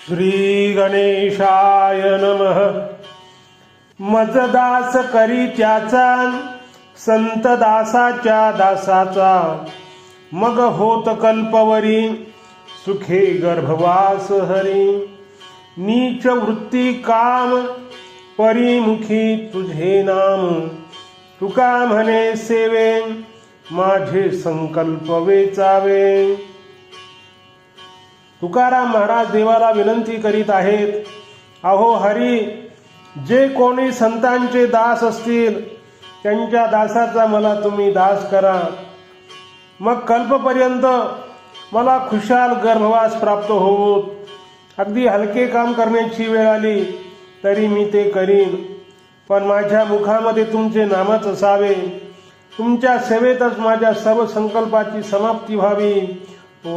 श्री गणेशाय नमः. मजदास करी त्याचा संत दासाच्या दासाचा, मग होत कल्पवरी सुखे गर्भवास हरी. नीच वृत्ती काम परिमुखी तुझे नाम, तुका म्हणे सेवे माझे संकल्प वेचावे. तुकाराम महाराज देवाला विनंती करीत आहेत, अहो हरी, जे कोणी संतांचे दास असतील त्यांच्या दासाचा मला तुम्ही दास करा. मग कल्पपर्यंत मला खुशाल गर्भवास प्राप्त होवोत. अगदी हलके काम करण्याची वेळ आली तरी मी ते करीन, पण माझ्या मुखामध्ये तुमचे नामच असावे. तुमच्या सेवेतच माझ्या सर्व संकल्पाची समाप्ती व्हावी. ओ